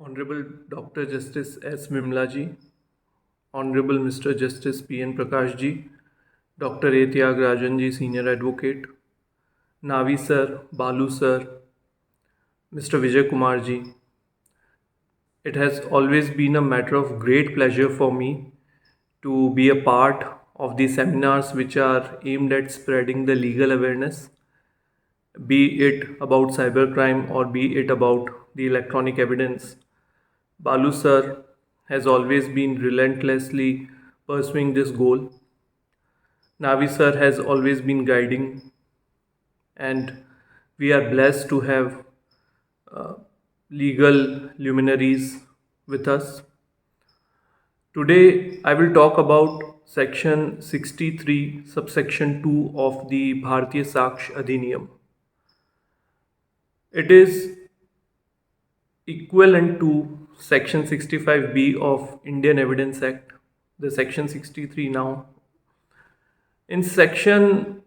Honorable Dr. Justice S. Mimlaji, Honorable Mr. Justice P.N. Prakashji, Dr. A. Tyagarajanji, Senior Advocate, Navi Sir, Balu Sir, Mr. Vijay Kumarji. It has always been a matter of great pleasure for me to be a part of the seminars which are aimed at spreading the legal awareness, be it about cybercrime or be it about the electronic evidence. Balu sir has always been relentlessly pursuing this goal. Navi sir has always been guiding, and we are blessed to have legal luminaries with us. Today, I will talk about section 63, subsection 2 of the Bharatiya Saksh Adhiniyam. It is equivalent to section 65B of Indian Evidence Act, the section 63 now. In section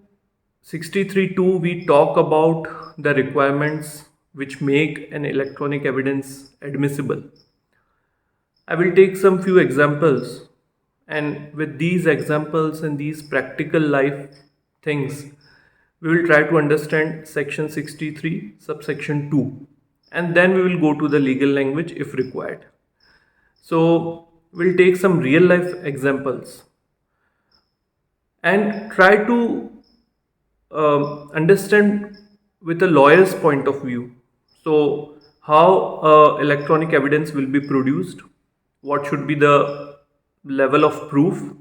63.2, we talk about the requirements which make an electronic evidence admissible. I will take some few examples, and with these examples and these practical life things, we will try to understand section 63, subsection 2, and then we will go to the legal language if required. So, we'll take some real life examples and try to understand with a lawyer's point of view. So, how electronic evidence will be produced, what should be the level of proof,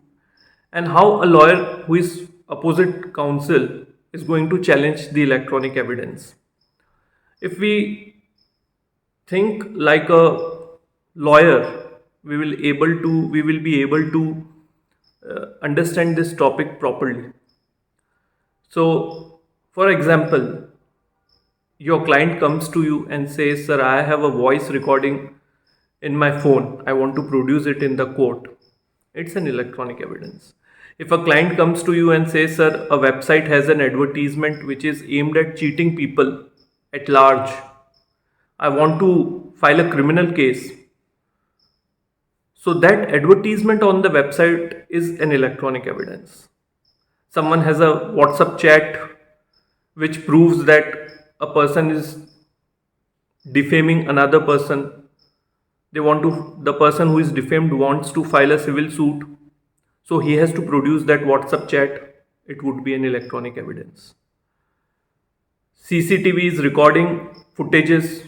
and how a lawyer who is opposite counsel is going to challenge the electronic evidence. If we think like a lawyer, we will be able to understand this topic properly. So, for example, your client comes to you and says, "Sir, I have a voice recording in my phone. I want to produce it in the court." It's an electronic evidence. If a client comes to you and says, "Sir, a website has an advertisement which is aimed at cheating people at large. I want to file a criminal case." So that advertisement on the website is an electronic evidence. Someone has a WhatsApp chat which proves that a person is defaming another person. The person who is defamed wants to file a civil suit, so he has to produce that WhatsApp chat. It would be an electronic evidence. CCTV is recording footages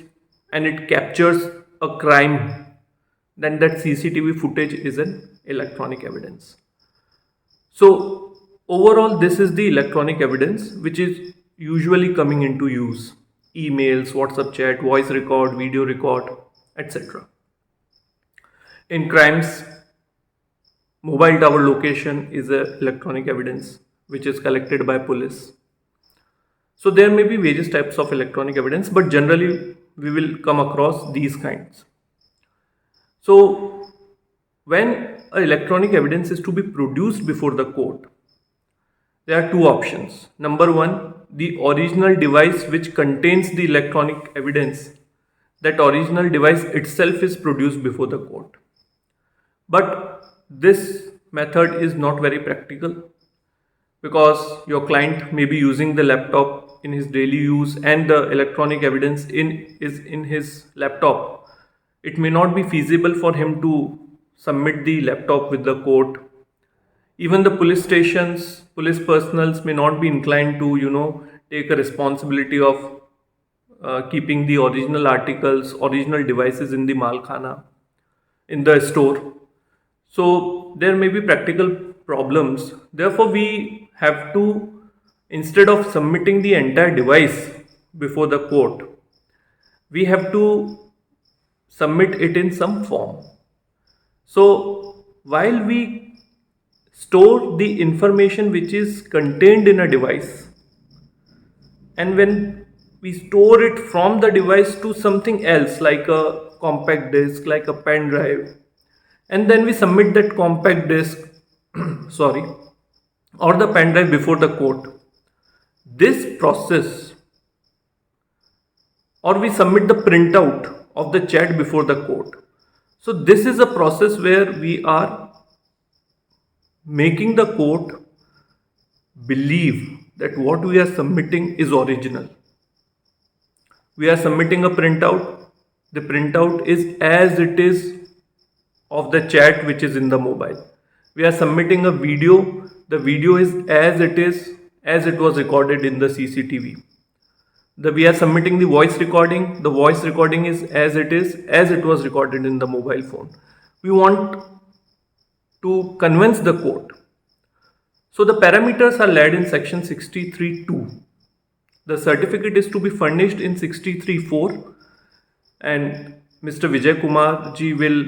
and it captures a crime, then that CCTV footage is an electronic evidence. So overall, this is the electronic evidence which is usually coming into use: emails, WhatsApp chat, voice record, video record, etc. In crimes, mobile tower location is a electronic evidence which is collected by police. So there may be various types of electronic evidence, but generally we will come across these kinds. So when electronic evidence is to be produced before the court, there are two options. Number one, the original device which contains the electronic evidence, that original device itself is produced before the court. But this method is not very practical because your client may be using the laptop in his daily use and the electronic evidence is in his laptop. It may not be feasible for him to submit the laptop with the court. Even the police stations, police personals may not be inclined to, take a responsibility of keeping the original articles, original devices in the malkhana, in the store. So there may be practical problems. Therefore, we have to, instead of submitting the entire device before the court, we have to submit it in some form. So while we store the information which is contained in a device, and when we store it from the device to something else like a compact disc, like a pen drive, and then we submit that compact disc sorry, or the pen drive before the court, this process, or we submit the printout of the chat before the court. So this is a process where we are making the court believe that what we are submitting is original. We are submitting a printout. The printout is as it is of the chat which is in the mobile. We are submitting a video. The video is as it is, as it was recorded in the CCTV. We are submitting the voice recording. The voice recording is, as it was recorded in the mobile phone. We want to convince the court. So the parameters are laid in section 63.2. The certificate is to be furnished in 63.4, and Mr. Vijay Kumar ji will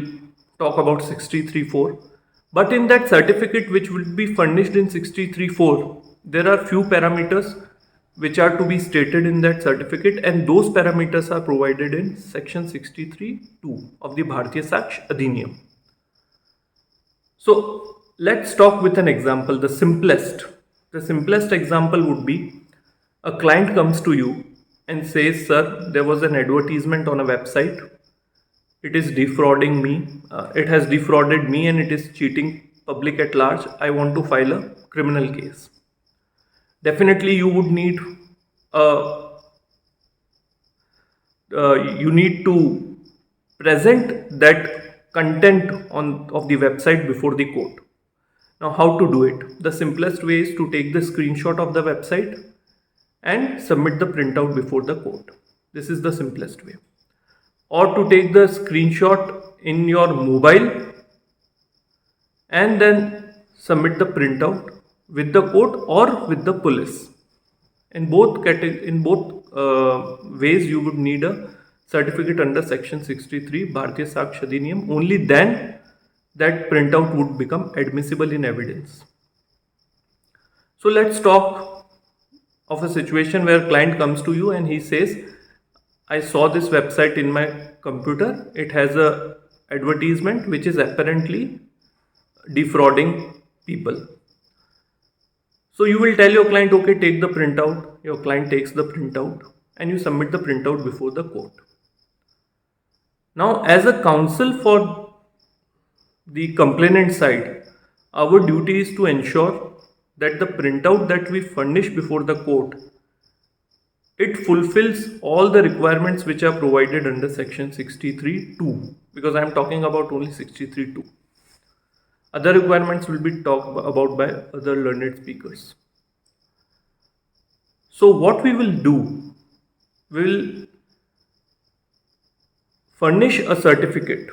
talk about 63.4. But in that certificate which will be furnished in 63.4, there are few parameters which are to be stated in that certificate, and those parameters are provided in section 63.2 of the Bharatiya Saksh Adhiniyam. So let's talk with an example. The simplest example would be a client comes to you and says, sir, there was an advertisement on a website. It is defrauding me. It has defrauded me and it is cheating public at large. I want to file a criminal case. Definitely you would need you need to present that content of the website before the court. Now how to do it? The simplest way is to take the screenshot of the website and submit the printout before the court. This is the simplest way. Or to take the screenshot in your mobile and then submit the printout with the court or with the police. In both ways you would need a certificate under section 63 Bharatiya Saksh Adhiniyam. Only then that printout would become admissible in evidence. So let's talk of a situation where client comes to you and he says, I saw this website in my computer. It has a advertisement which is apparently defrauding people. So you will tell your client, okay, take the printout. Your client takes the printout and you submit the printout before the court. Now, as a counsel for the complainant side, our duty is to ensure that the printout that we furnish before the court, it fulfills all the requirements which are provided under section 63.2, because I am talking about only 63.2. Other requirements will be talked about by other learned speakers. So what we will do, we will furnish a certificate,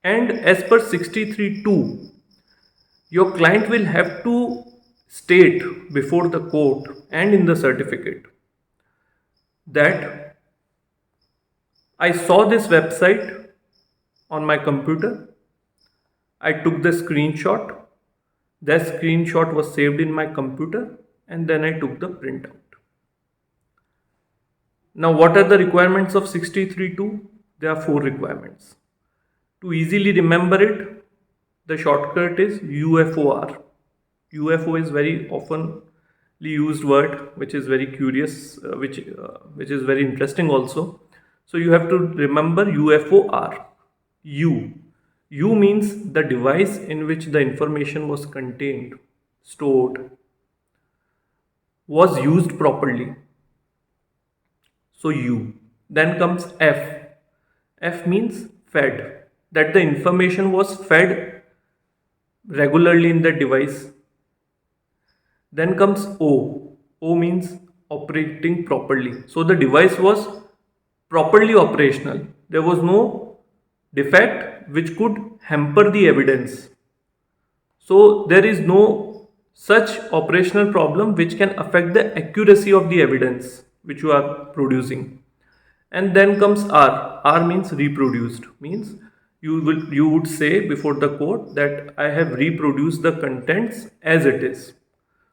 and as per 63.2, your client will have to state before the court and in the certificate that I saw this website on my computer, I took the screenshot, that screenshot was saved in my computer, and then I took the printout. Now what are the requirements of 63.2? There are 4 requirements. To easily remember it, the shortcut is UFOR. UFO is very often used word, which is very curious, which is very interesting also. So you have to remember UFOR. U means the device in which the information was contained, stored, was used properly. So U. Then comes F. F means fed, that the information was fed regularly in the device. Then comes O. O means operating properly. So the device was properly operational. There was no defect which could hamper the evidence. So there is no such operational problem which can affect the accuracy of the evidence which you are producing. And then comes R. R means reproduced. Means you would say before the court that I have reproduced the contents as it is.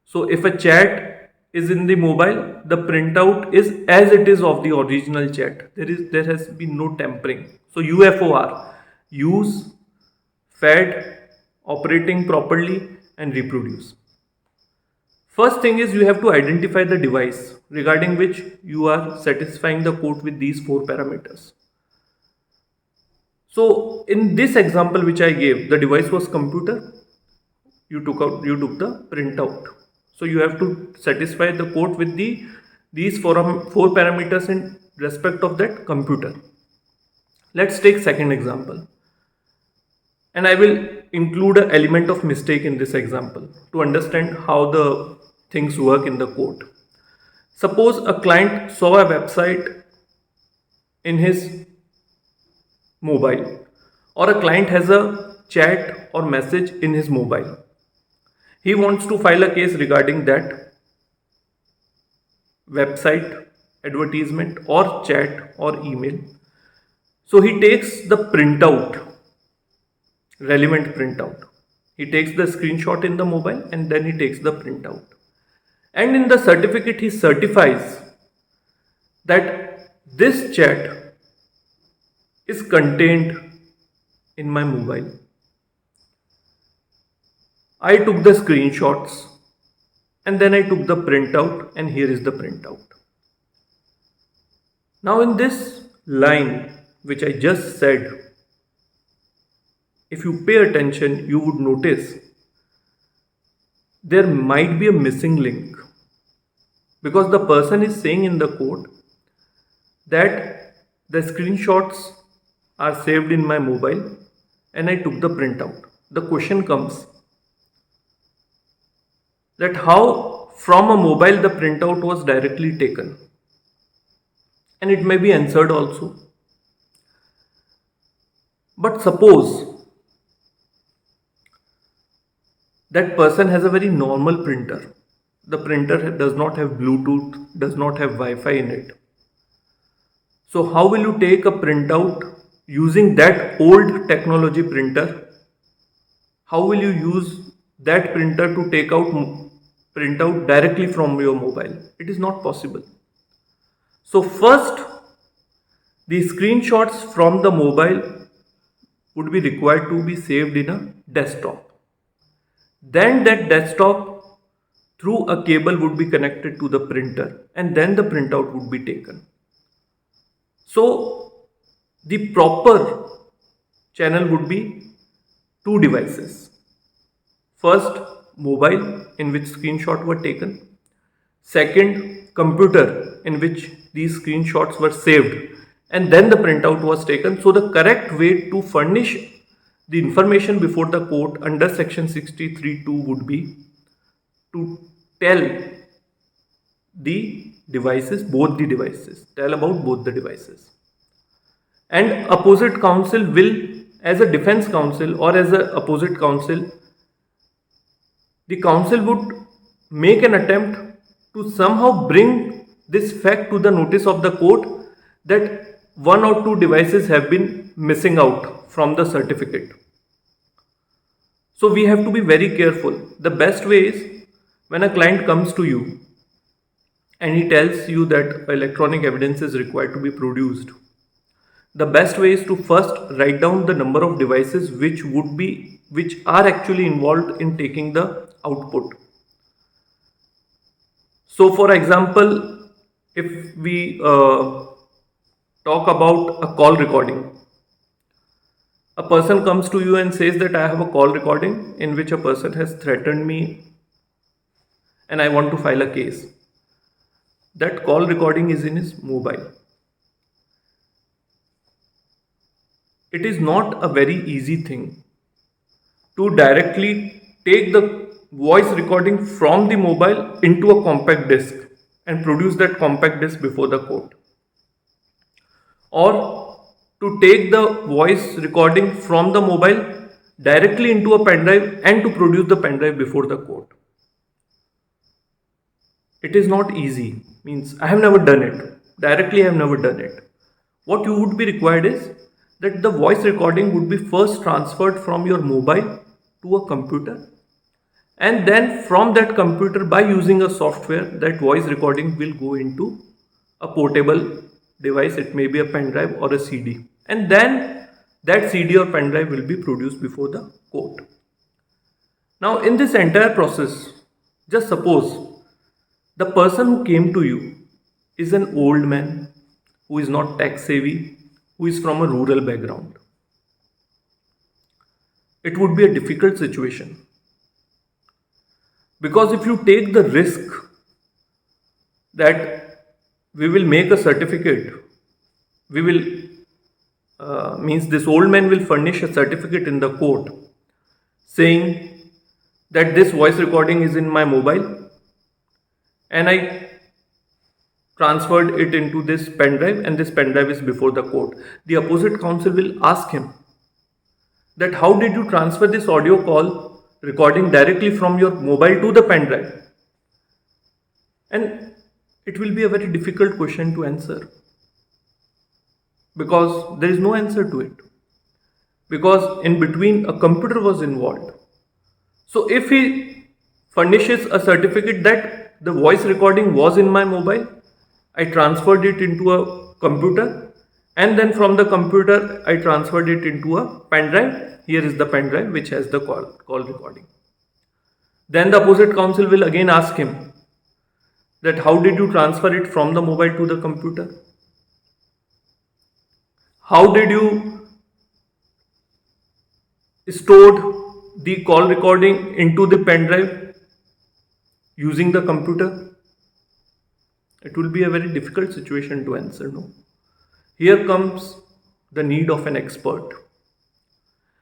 So if a chat is in the mobile, the printout is as it is of the original chat. There has been no tampering. So UFOR, use, fed, operating properly, and reproduce. First thing is you have to identify the device regarding which you are satisfying the court with these 4 parameters. So in this example which I gave, the device was computer. You took the printout. So you have to satisfy the code with these four parameters in respect of that computer. Let's take second example, and I will include an element of mistake in this example to understand how the things work in the code. Suppose a client saw a website in his mobile, or a client has a chat or message in his mobile. He wants to file a case regarding that website, advertisement, or chat or email. So he takes the printout, relevant printout. He takes the screenshot in the mobile and then he takes the printout. And in the certificate, he certifies that this chat is contained in my mobile. I took the screenshots and then I took the printout, and here is the printout. Now in this line which I just said, if you pay attention, you would notice there might be a missing link, because the person is saying in the code that the screenshots are saved in my mobile and I took the printout. The question comes that how from a mobile the printout was directly taken, and it may be answered also. But suppose that person has a very normal printer. The printer does not have Bluetooth, does not have Wi-Fi in it. So how will you take a printout using that old technology printer? How will you use that printer to take out printout directly from your mobile? It is not possible. So first, the screenshots from the mobile would be required to be saved in a desktop. Then that desktop through a cable would be connected to the printer, and then the printout would be taken. So the proper channel would be two devices. First, mobile in which screenshots were taken. Second, computer in which these screenshots were saved, and then the printout was taken. So the correct way to furnish the information before the court under section 63(2) would be to tell the devices, tell about both the devices. And opposite counsel will, as a defense counsel or as a opposite counsel, the counsel would make an attempt to somehow bring this fact to the notice of the court that one or two devices have been missing out from the certificate. So we have to be very careful. The best way is when a client comes to you and he tells you that electronic evidence is required to be produced, the best way is to first write down the number of devices which are actually involved in taking the output. So for example, if we talk about a call recording, a person comes to you and says that I have a call recording in which a person has threatened me and I want to file a case. That call recording is in his mobile. It is not a very easy thing to directly take the voice recording from the mobile into a compact disc and produce that compact disc before the court, or to take the voice recording from the mobile directly into a pen drive and to produce the pen drive before the court. It is not easy. Means I have never done it. Directly I have never done it. What you would be required is that the voice recording would be first transferred from your mobile to a computer, and then from that computer, by using a software, that voice recording will go into a portable device. It may be a pen drive or a CD, and then that CD or pen drive will be produced before the court. Now in this entire process, just suppose the person who came to you is an old man who is not tech savvy, who is from a rural background. it would be a difficult situation. Because if you take the risk that we will make a certificate, we will, means this old man will furnish a certificate in the court saying that this voice recording is in my mobile and I transferred it into this pen drive and this pen drive is before the court. The opposite counsel will ask him that how did you transfer this audio call recording directly from your mobile to the pen drive? And it will be a very difficult question to answer because there is no answer to it. Because in between a computer was involved. So if he furnishes a certificate that the voice recording was in my mobile, I transferred it into a computer and then from the computer I transferred it into a pen drive. Here is the pen drive which has the call recording. Then the opposite counsel will again ask him that how did you transfer it from the mobile to the computer? How did you store the call recording into the pen drive using the computer? It will be a very difficult situation to answer, no? Here comes the need of an expert.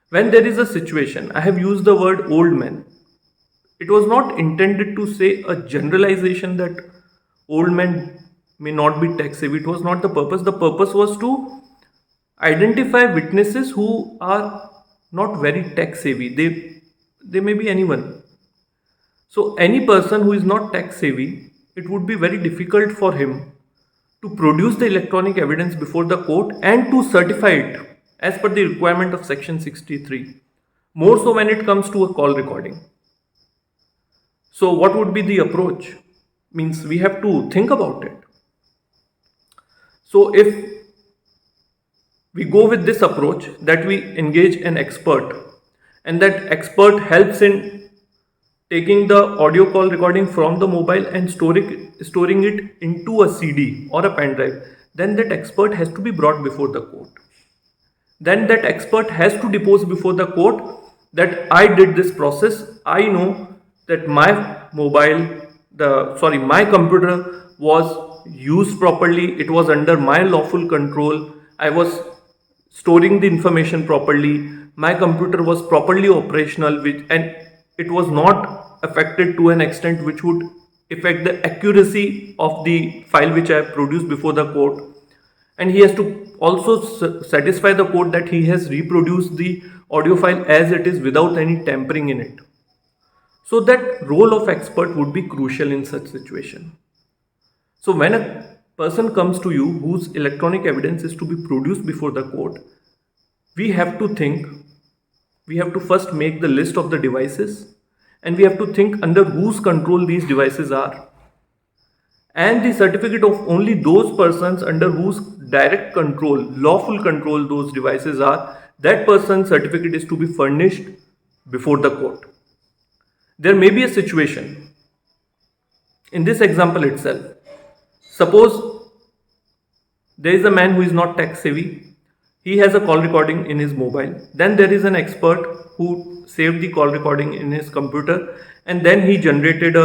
When there is a situation, I have used the word old man. It was not intended to say a generalization that old men may not be tech savvy. It was not the purpose. The purpose was to identify witnesses who are not very tech savvy. They may be anyone. So any person who is not tech savvy, it would be very difficult for him to produce the electronic evidence before the court and to certify it as per the requirement of section 63. More so when it comes to a call recording. So what would be the approach? Means we have to think about it. So if we go with this approach that we engage an expert and that expert helps in taking the audio call recording from the mobile and storing it into a CD or a pen drive, then that expert has to be brought before the court. Then that expert has to depose before the court that I did this process. I know that my computer was used properly. It was under my lawful control. I was storing the information properly. My computer was properly operational, and it was not affected to an extent which would affect the accuracy of the file which I have produced before the court. And he has to also satisfy the court that he has reproduced the audio file as it is without any tampering in it. So that role of expert would be crucial in such situation. So when a person comes to you whose electronic evidence is to be produced before the court, we have to think, we have to first make the list of the devices and we have to think under whose control these devices are. And the certificate of only those persons under whose direct control, lawful control those devices are, that person's certificate is to be furnished before the court. There may be a situation, in this example itself, suppose there is a man who is not tech savvy, he has a call recording in his mobile, then there is an expert who saved the call recording in his computer and then he generated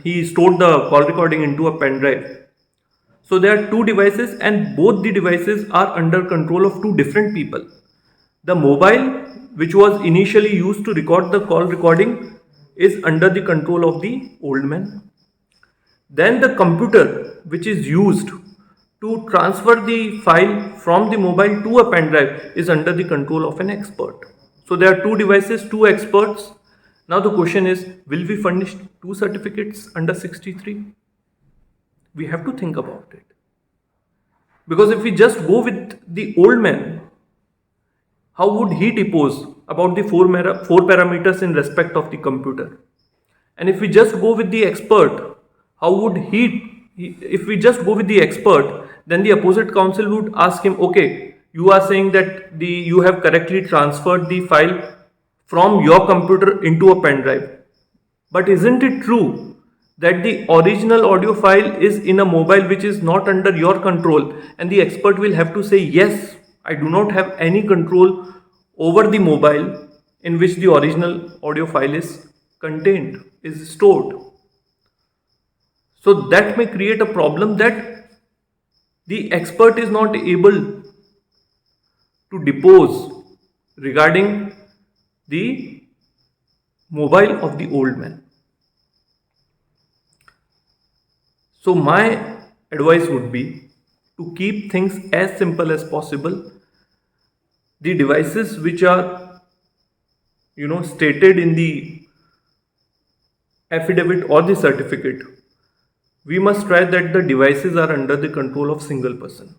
he stored the call recording into a pen drive. So there are two devices and both the devices are under control of two different people. The mobile, which was initially used to record the call recording, is under the control of the old man. Then the computer, which is used to transfer the file from the mobile to a pen drive, is under the control of an expert. So there are two devices, two experts. Now the question is, will we furnish two certificates under 63? We have to think about it. Because if we just go with the old man, how would he depose about the four parameters in respect of the computer? And if we just go with the expert, how would if we just go with the expert, then the opposite counsel would ask him, okay, you are saying that you have correctly transferred the file from your computer into a pen drive. But isn't it true that the original audio file is in a mobile which is not under your control? And the expert will have to say, yes, I do not have any control over the mobile in which the original audio file is contained, is stored. So that may create a problem that the expert is not able to depose regarding the mobile of the old man. So my advice would be to keep things as simple as possible. The devices which are stated in the affidavit or the certificate, we must try that the devices are under the control of single person.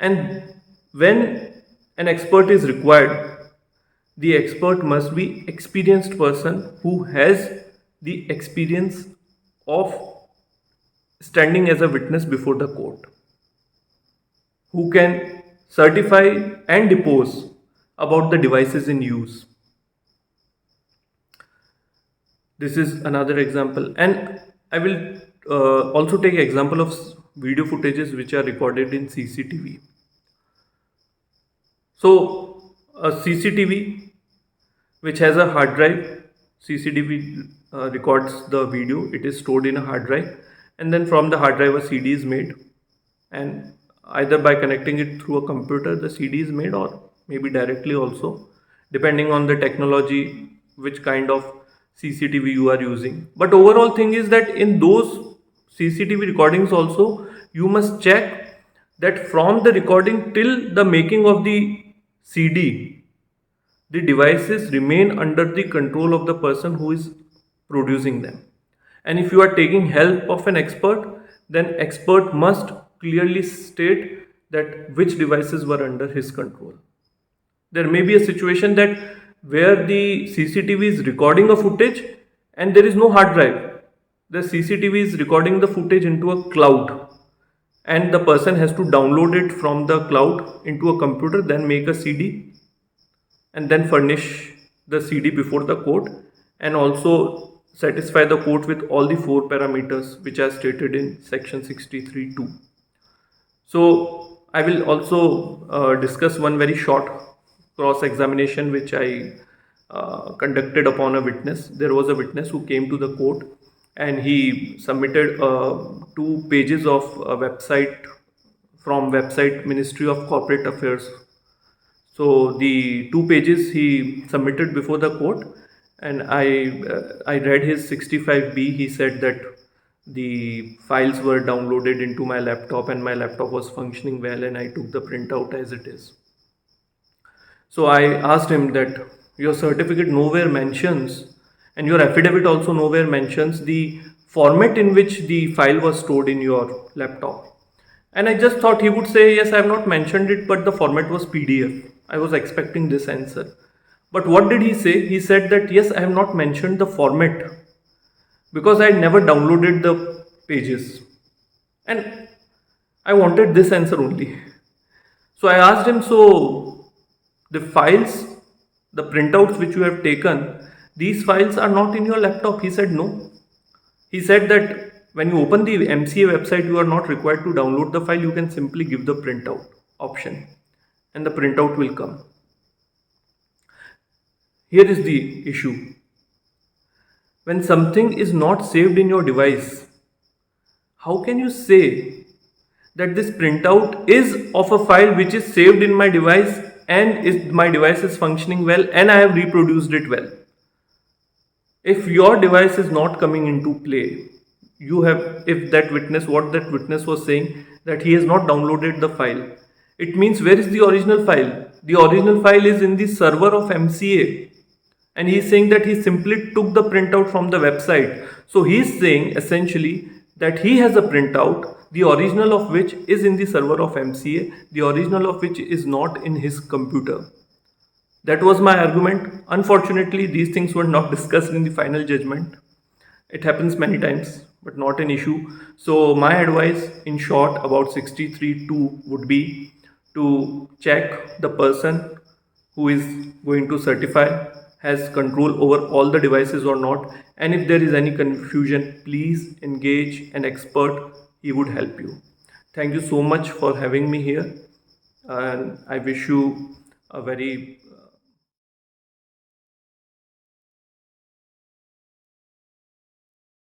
And when an expert is required, the expert must be experienced person who has the experience of standing as a witness before the court, who can certify and depose about the devices in use. This is another example, and I will also take example of video footages which are recorded in CCTV. So a CCTV which has a hard drive, CCTV records the video, it is stored in a hard drive, and then from the hard drive a CD is made, and either by connecting it through a computer the CD is made, or maybe directly also, depending on the technology, which kind of CCTV you are using. But overall thing is that in those CCTV recordings also, you must check that from the recording till the making of the CD, the devices remain under the control of the person who is producing them. And if you are taking help of an expert, then expert must clearly state that which devices were under his control. There may be a situation that where the CCTV is recording a footage and there is no hard drive. The CCTV is recording the footage into a cloud, and the person has to download it from the cloud into a computer, then make a CD, and then furnish the CD before the court, and also satisfy the court with all the 4 parameters which are stated in section 63(2). So I will also discuss one very short cross examination which I conducted upon a witness. There was a witness who came to the court and he submitted 2 pages of a website from website Ministry of Corporate Affairs. So the 2 pages he submitted before the court, and I read his 65B. He said that the files were downloaded into my laptop and my laptop was functioning well, and I took the printout as it is. So I asked him that your certificate nowhere mentions, and your affidavit also nowhere mentions the format in which the file was stored in your laptop. And I just thought he would say, yes, I have not mentioned it, but the format was PDF. I was expecting this answer. But what did he say? He said that, yes, I have not mentioned the format because I never downloaded the pages. And I wanted this answer only. So I asked him, so the files, the printouts which you have taken, these files are not in your laptop? He said no. He said that when you open the MCA website, you are not required to download the file. You can simply give the printout option and the printout will come. Here is the issue. When something is not saved in your device, how can you say that this printout is of a file which is saved in my device and my device is functioning well and I have reproduced it well? If your device is not coming into play, if that witness, what that witness was saying, that he has not downloaded the file, it means where is the original file? The original file is in the server of MCA, and he is saying that he simply took the printout from the website. So he is saying essentially that he has a printout, the original of which is in the server of MCA, the original of which is not in his computer. That was my argument. Unfortunately, these things were not discussed in the final judgment. It happens many times, but not an issue. So my advice in short about 63(2) would be to check the person who is going to certify has control over all the devices or not, and if there is any confusion, please engage an expert. He would help you. Thank you so much for having me here, and I wish you a very